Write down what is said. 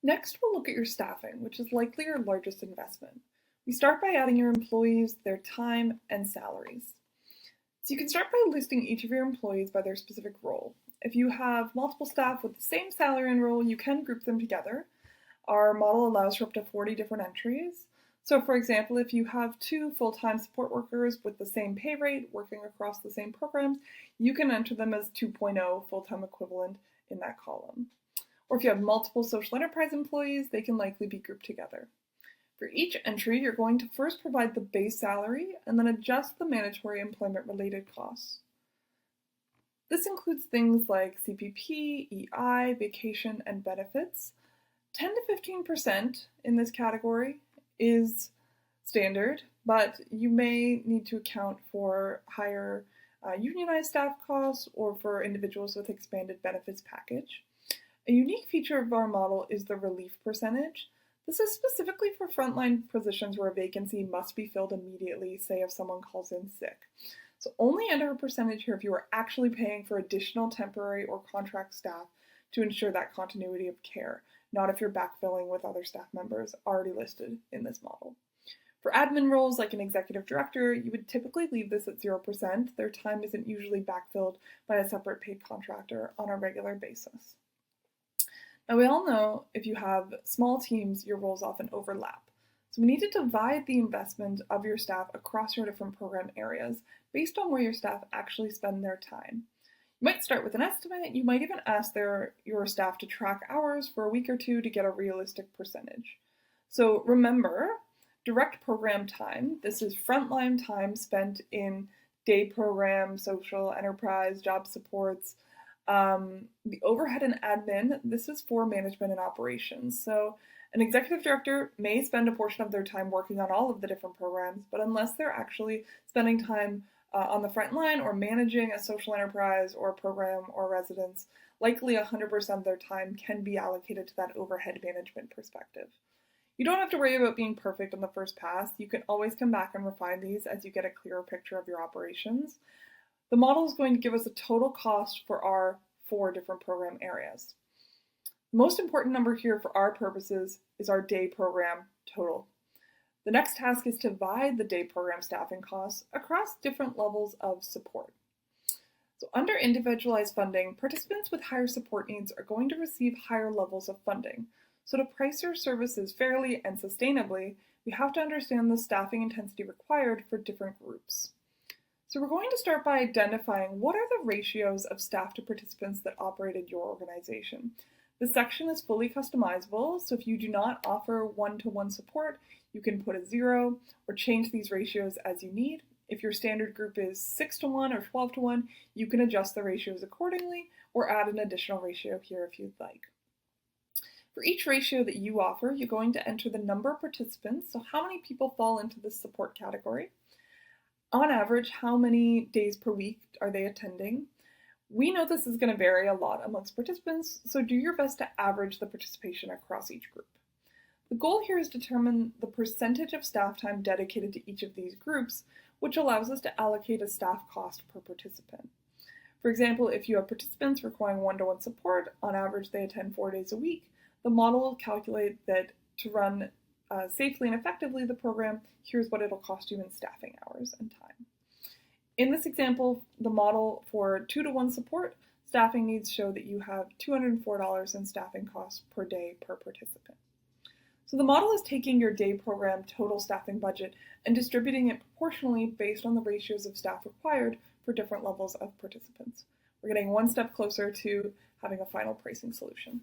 Next, we'll look at your staffing, which is likely your largest investment. We start by adding your employees, their time, and salaries. So you can start by listing each of your employees by their specific role. If you have multiple staff with the same salary and role, you can group them together. Our model allows for up to 40 different entries. So for example, if you have 2 full-time support workers with the same pay rate working across the same programs, you can enter them as 2.0 full-time equivalent in that column. Or if you have multiple social enterprise employees, they can likely be grouped together. For each entry, you're going to first provide the base salary and then adjust the mandatory employment-related costs. This includes things like CPP, EI, vacation, and benefits. 10 to 15% in this category is standard, but you may need to account for higher unionized staff costs or for individuals with expanded benefits package. A unique feature of our model is the relief percentage. This is specifically for frontline positions where a vacancy must be filled immediately, say if someone calls in sick. So only enter a percentage here if you are actually paying for additional temporary or contract staff to ensure that continuity of care, not if you're backfilling with other staff members already listed in this model. For admin roles like an executive director, you would typically leave this at 0%. Their time isn't usually backfilled by a separate paid contractor on a regular basis. Now we all know if you have small teams, your roles often overlap. So we need to divide the investment of your staff across your different program areas based on where your staff actually spend their time. You might start with an estimate. You might even ask your staff to track hours for a week or two to get a realistic percentage. So remember, direct program time. This is frontline time spent in day program, social enterprise, job supports. The overhead and admin, this is for management and operations. So an executive director may spend a portion of their time working on all of the different programs, but unless they're actually spending time on the front line or managing a social enterprise or a program or residence, likely 100% of their time can be allocated to that overhead management perspective. You don't have to worry about being perfect on the first pass. You can always come back and refine these as you get a clearer picture of your operations. The model is going to give us a total cost for our 4 different program areas. The most important number here for our purposes is our day program total. The next task is to divide the day program staffing costs across different levels of support. So under individualized funding, participants with higher support needs are going to receive higher levels of funding. So to price your services fairly and sustainably, we have to understand the staffing intensity required for different groups. So we're going to start by identifying what are the ratios of staff to participants that operate in your organization. This section is fully customizable, so if you do not offer one-to-one support, you can put a 0 or change these ratios as you need. If your standard group is 6-to-1 or 12-to-1, you can adjust the ratios accordingly or add an additional ratio here if you'd like. For each ratio that you offer, you're going to enter the number of participants, so how many people fall into this support category. On average, how many days per week are they attending? We know this is going to vary a lot amongst participants, so do your best to average the participation across each group. The goal here is to determine the percentage of staff time dedicated to each of these groups, which allows us to allocate a staff cost per participant. For example, if you have participants requiring one-to-one support, on average they attend 4 days a week, the model will calculate that to run safely and effectively the program, here's what it'll cost you in staffing hours and time. In this example, the model for 2-to-1 support, staffing needs show that you have $204 in staffing costs per day per participant. So the model is taking your day program total staffing budget and distributing it proportionally based on the ratios of staff required for different levels of participants. We're getting one step closer to having a final pricing solution.